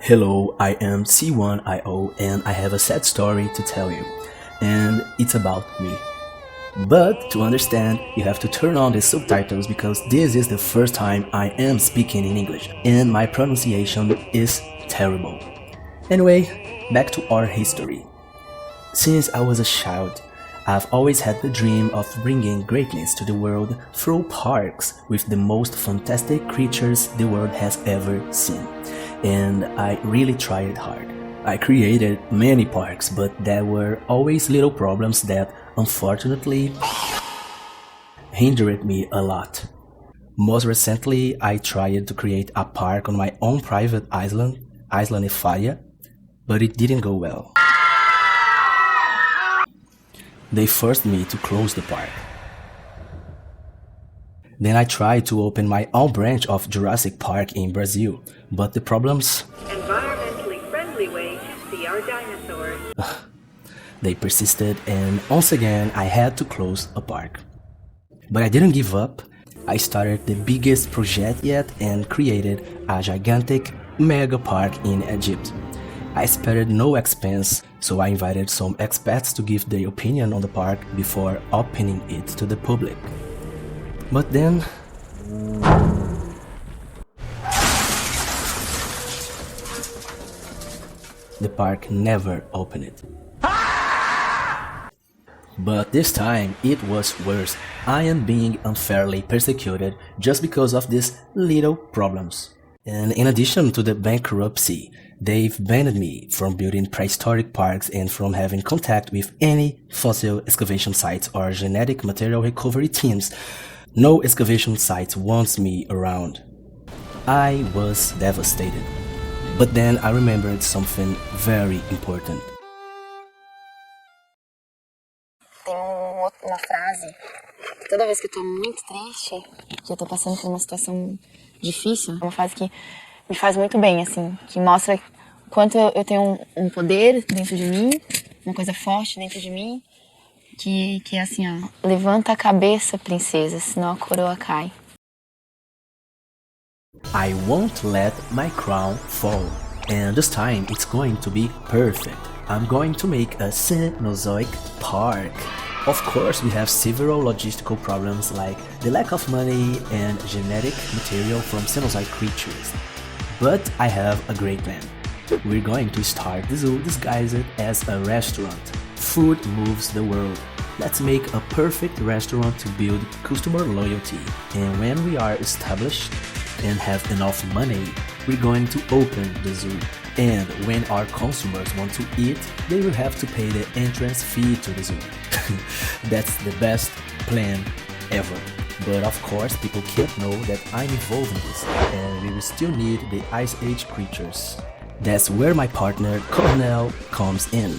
Hello, I am C1IO and I have a sad story to tell you. And it's about me. But to understand, you have to turn on the subtitles because this is the first time I am speaking in English and my pronunciation is terrible. Anyway, back to our history. Since I was a child, I've always had the dream of bringing greatness to the world through parks with the most fantastic creatures the world has ever seen. And I really tried hard. I created many parks, but there were always little problems that, unfortunately, hindered me a lot. Most recently, I tried to create a park on my own private island, Island Ifaya, but it didn't go well. They forced me to close the park. Then I tried to open my own branch of Jurassic Park in Brazil, but the problems Environmentally friendly way to see our dinosaurs. they persisted and once again I had to close a park. But I didn't give up. I started the biggest project yet and created a gigantic mega park in Egypt. I spared no expense, so I invited some expats to give their opinion on the park before opening it to the public. But then the park never opened. But this time it was worse. I am being unfairly persecuted just because of these little problems. And in addition to the bankruptcy, they've banned me from building prehistoric parks and from having contact with any fossil excavation sites or genetic material recovery teams. No excavation site wants me around. I was devastated. But then I remembered something very important. Tem uma frase, toda vez que eu tô muito triste, que eu tô passando por uma situação difícil, é uma frase que me faz muito bem, assim, que mostra o quanto eu tenho um poder dentro de mim, uma coisa forte dentro de mim, que é assim, ó, levanta a cabeça, princesa, senão a coroa cai. I won't let my crown fall. And this time it's going to be perfect. I'm going to make a Cenozoic park. Of course, we have several logistical problems like the lack of money and genetic material from Cenozoic creatures. But I have a great plan. We're going to start the zoo disguised as a restaurant. Food moves the world. Let's make a perfect restaurant to build customer loyalty. And when we are established and have enough money, we're going to open the zoo. And when our consumers want to eat, they will have to pay the entrance fee to the zoo. That's the best plan ever. But of course, people can't know that I'm involved in this, and we will still need the Ice Age creatures. That's where my partner Cornell comes in,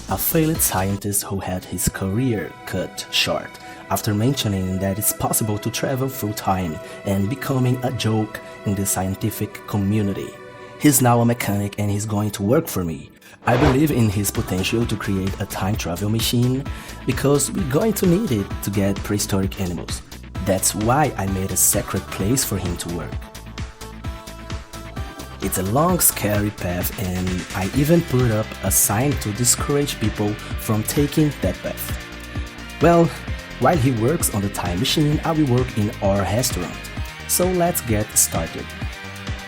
a failed scientist who had his career cut short after mentioning that it's possible to travel through time and becoming a joke in the scientific community. He's now a mechanic and he's going to work for me. I believe in his potential to create a time travel machine because we're going to need it to get prehistoric animals. That's why I made a secret place for him to work. It's a long, scary path and I even put up a sign to discourage people from taking that path. Well, while he works on the time machine, I will work in our restaurant. So let's get started.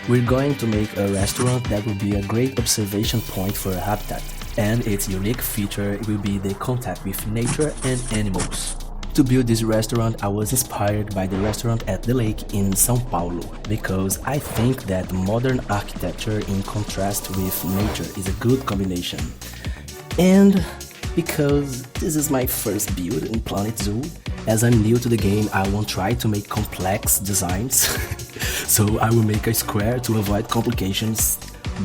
We're going to make a restaurant that will be a great observation point for a habitat, and its unique feature will be the contact with nature and animals. To build this restaurant, I was inspired by the restaurant at the lake in São Paulo, because I think that modern architecture in contrast with nature is a good combination. And because this is my first build in Planet Zoo, as I'm new to the game, I won't try to make complex designs, so I will make a square to avoid complications.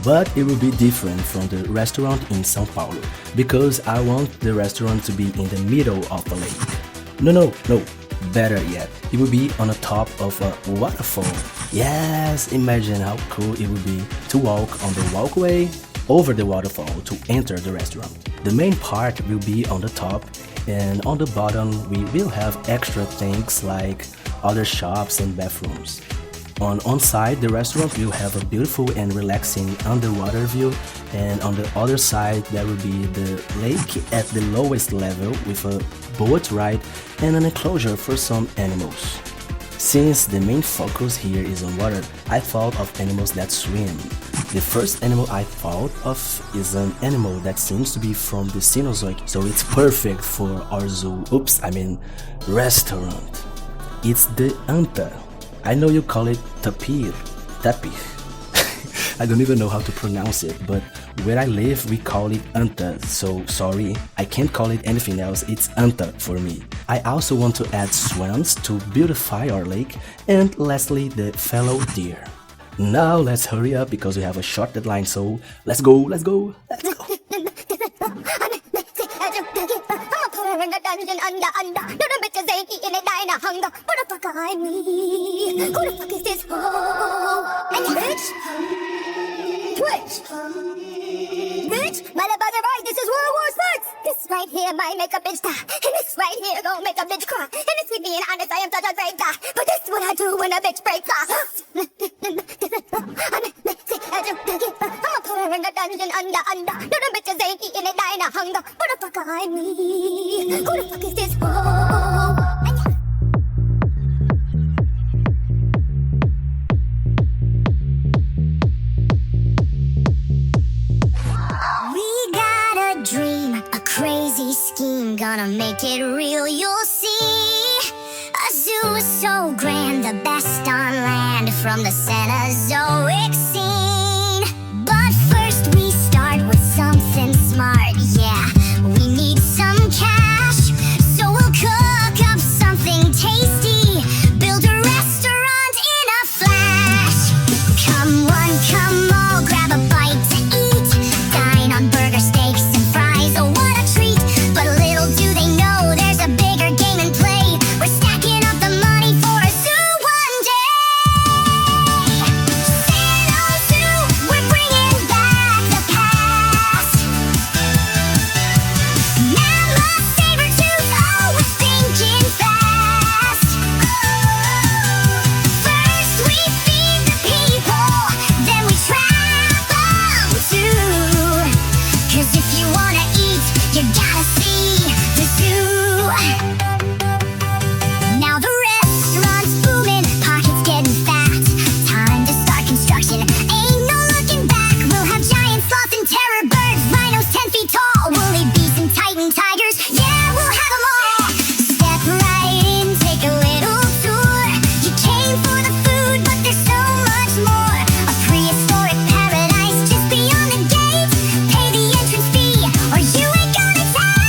But it will be different from the restaurant in São Paulo, because I want the restaurant to be in the middle of the lake. No, better yet, it will be on the top of a waterfall. Yes, imagine how cool it would be to walk on the walkway over the waterfall to enter the restaurant. The main part will be on the top, and on the bottom we will have extra things like other shops and bathrooms. On side the restaurant will have a beautiful and relaxing underwater view, and on the other side there will be the lake at the lowest level with a boat ride and an enclosure for some animals. Since the main focus here is on water, I thought of animals that swim. The first animal I thought of is an animal that seems to be from the Cenozoic, so it's perfect for our zoo, restaurant. It's the anta. I know you call it tapir. I don't even know how to pronounce it, but where I live we call it anta, so sorry, I can't call it anything else, it's anta for me. I also want to add swans to beautify our lake, and lastly the fallow deer. Now let's hurry up because we have a short deadline, so let's go. I'm in a dungeon under. No, the bitches ain't eating it, dying of hunger. Who the fuck I me? Who the fuck is this? Oh, and bitch, my mother right. This is World War Six. This right here might make a bitch die, and this right here gon' make a bitch cry. And it's me being honest, I am such a great guy, but this is what I do when a bitch breaks off. I'm a put her in a dungeon under. No, the bitches ain't eating it, dying of hunger. Who the fuck I me? Who the fuck is this? Oh. We got a dream, a crazy scheme, gonna make it real, you'll see. A zoo is so grand, the best on land from the Cenozoic scene. But first we start with something smart, yeah. We need some cash, so we'll cook up something tasty, build a restaurant in a flash. Come one, come all, grab a bite to eat, dine on burger, steaks, and fries, oh what a treat. But little do they know there's a bigger game in play. We're stacking up the money for a zoo one day. Zoo, we're bringing back the past. Mammoth, saber-tooth, oh we're thinking fast. First we feed the people, then we travel too. 'Cause if you wanna eat, you gotta see the zoo. Now the restaurant's booming, pockets getting fat. Time to start construction, ain't no looking back. We'll have giant sloths and terror birds, rhinos 10 feet tall, woolly beasts and titan tigers, yeah, we'll have them all. Step right in, take a little tour. You came for the food, but there's so much more. A prehistoric paradise just beyond the gate. Pay the entrance fee, or you ain't gonna taste.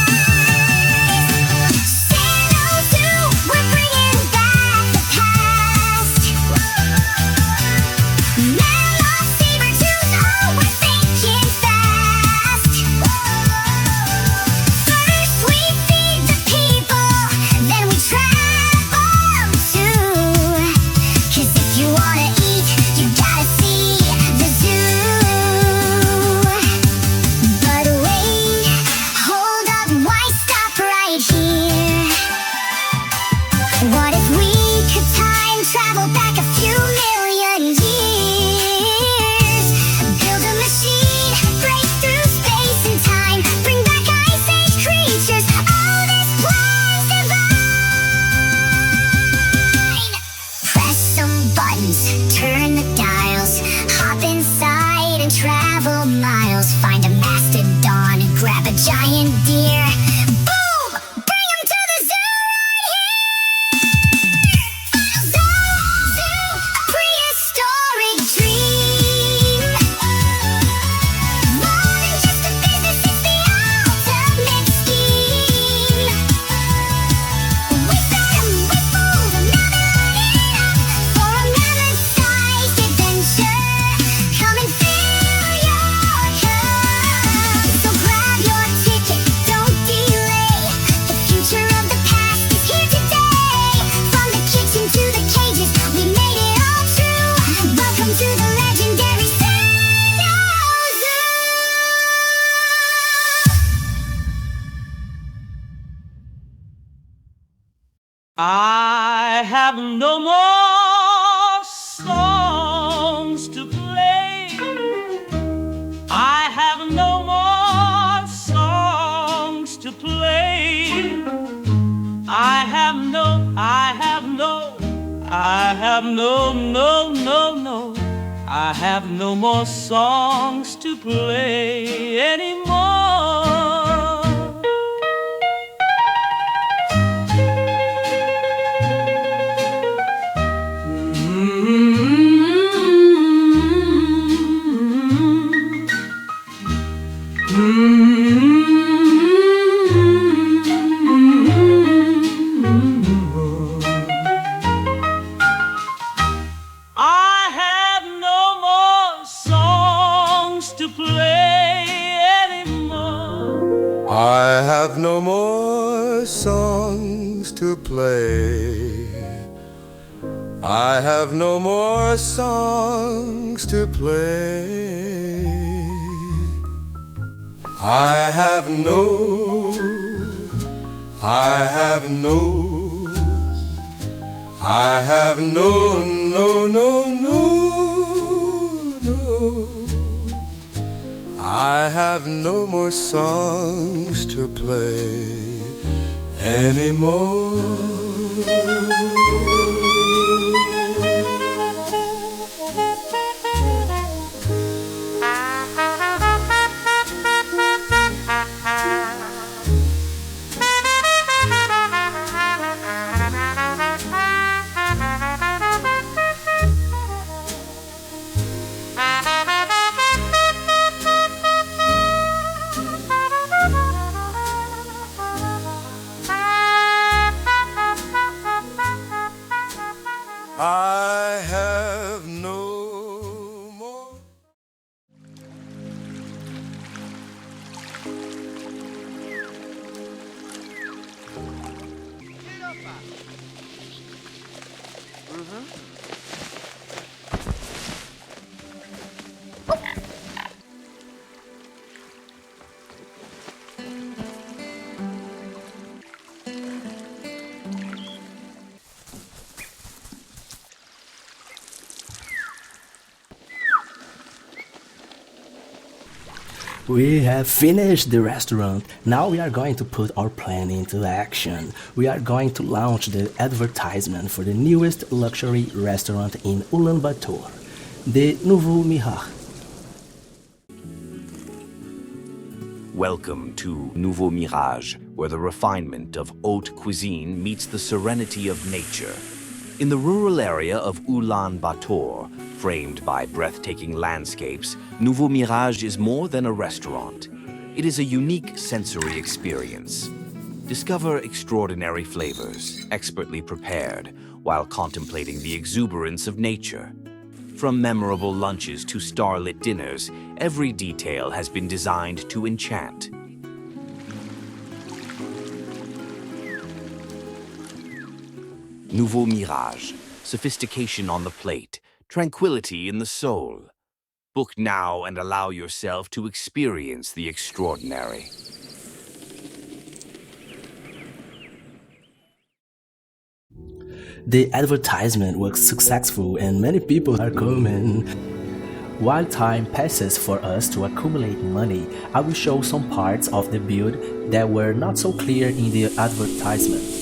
Zoo, we're bringing back the past. Mammoth, saber-tooth, oh we're thinking fast. First we feed the people, then we travel too. 'Cause if you wanna eat, you gotta see the zoo. But wait, hold up, why stop right here? What if we could time travel back a few million years? Build a machine, break through space and time, bring back ice age creatures. Oh, this plan's divine. Press some buttons, turn the dials, hop inside and travel miles. Find a mastodon and grab a giant deer. Boom! Bring 'em to the zoo right here! Zoo, a prehistoric dream. More than just a business, it's the ultimate scheme. We fed 'em, we fooled 'em, now they're lining up for a mammoth-sized adventure. Come and fill your cup. So grab your ticket, don't delay. The future of the past is here today. From the kitchen to the cages, we made it all true. Welcome to the legendary Cenozoic. I have no more sorrow. have no more songs to play anymore. I have no more songs to play. I have no more songs to play. I have no I have no more songs to play anymore. I have no more. We have finished the restaurant. Now we are going to put our plan into action. We are going to launch the advertisement for the newest luxury restaurant in Ulaanbaatar, the Nouveau Mirage. Welcome to Nouveau Mirage, where the refinement of haute cuisine meets the serenity of nature. In the rural area of Ulaanbaatar, framed by breathtaking landscapes, Nouveau Mirage is more than a restaurant. It is a unique sensory experience. Discover extraordinary flavors, expertly prepared, while contemplating the exuberance of nature. From memorable lunches to starlit dinners, every detail has been designed to enchant. Nouveau Mirage, sophistication on the plate, tranquility in the soul. Book now and allow yourself to experience the extraordinary. The advertisement was successful and many people are coming. While time passes for us to accumulate money, I will show some parts of the build that were not so clear in the advertisement.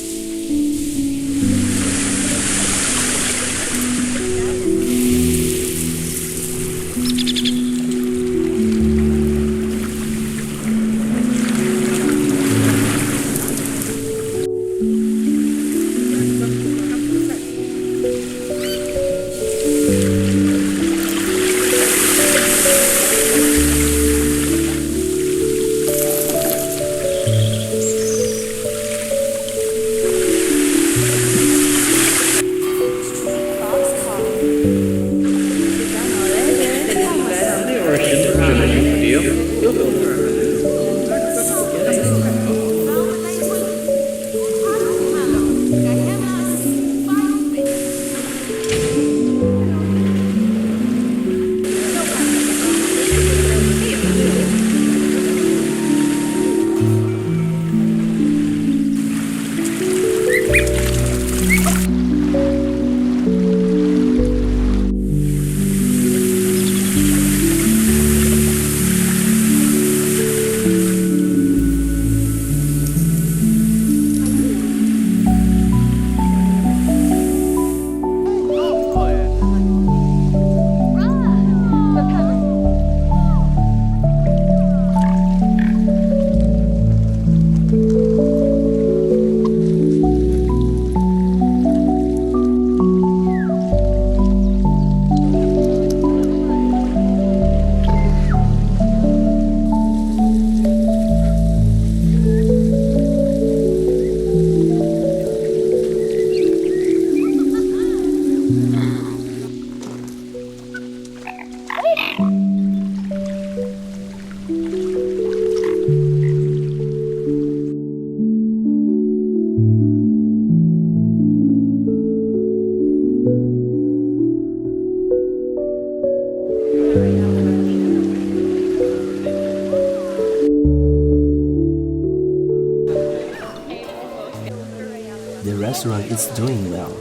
restaurant is doing well.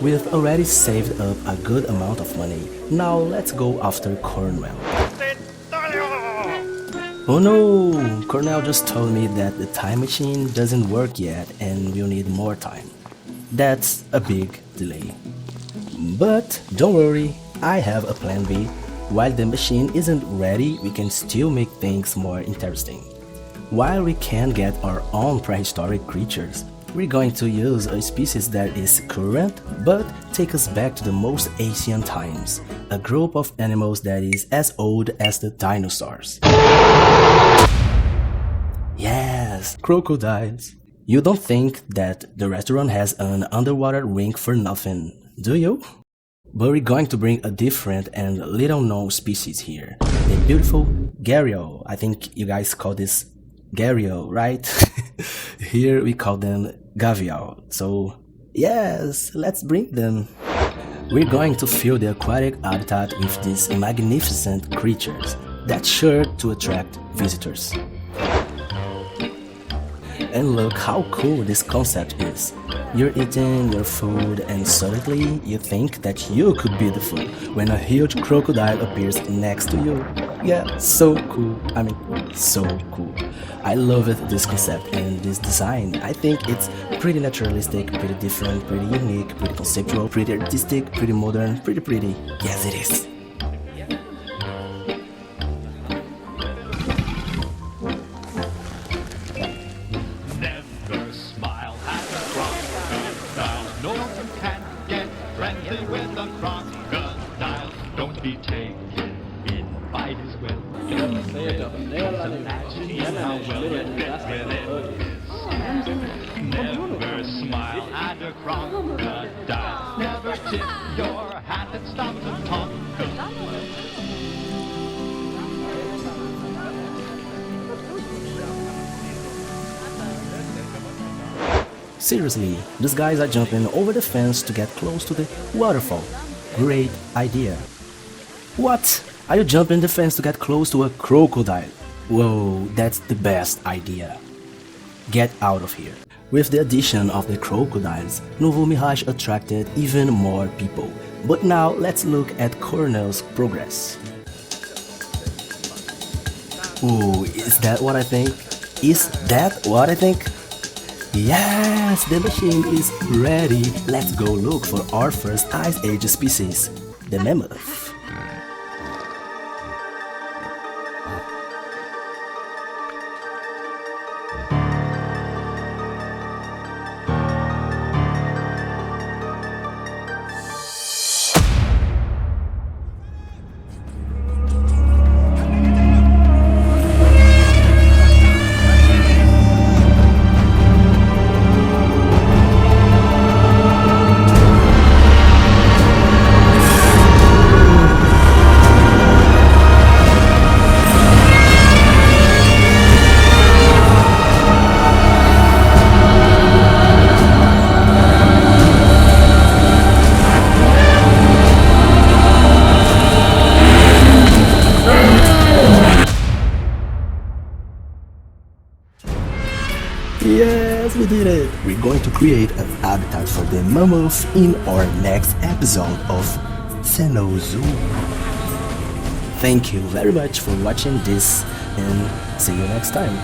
We've already saved up a good amount of money. Now let's go after Cornwell. Oh no! Cornell just told me that the time machine doesn't work yet and we'll need more time. That's a big delay. But don't worry, I have a plan B. While the machine isn't ready, we can still make things more interesting. While we can't get our own prehistoric creatures, we're going to use a species that is current but take us back to the most ancient times, a group of animals that is as old as the dinosaurs. Yes, crocodiles. You don't think that the restaurant has an underwater rink for nothing, do you? But we're going to bring a different and little known species here, the beautiful gharial. I think you guys call this gharial, right? Here we call them gavial. So yes, let's bring them. We're going to fill the aquatic habitat with these magnificent creatures that's sure to attract visitors. And look how cool this concept is. You're eating your food and suddenly you think that you could be the food when a huge crocodile appears next to you. Yeah, so cool. I mean, so cool. I love it, this concept and this design. I think it's pretty naturalistic, pretty different, pretty unique, pretty conceptual, pretty artistic, pretty modern, pretty. Yes, it is. Never smile at a crocodile. No one can get friendly with a crocodile. Don't be taken in by his will. Imagine how well it fits within his. Never smile at a crocodile. Never tip your hat and stop to talk. Seriously, these guys are jumping over the fence to get close to the waterfall. Great idea. What? Are you jumping the fence to get close to a crocodile? Whoa, that's the best idea. Get out of here. With the addition of the crocodiles, Novo Mirage attracted even more people. But now let's look at Cornell's progress. Ooh, is that what I think? Is that what I think? Yes, the machine is ready. Let's go look for our first Ice Age species, the mammoth. Yes, we did it! We're going to create an habitat for the mammoth in our next episode of Xenozoo. Thank you very much for watching this and see you next time.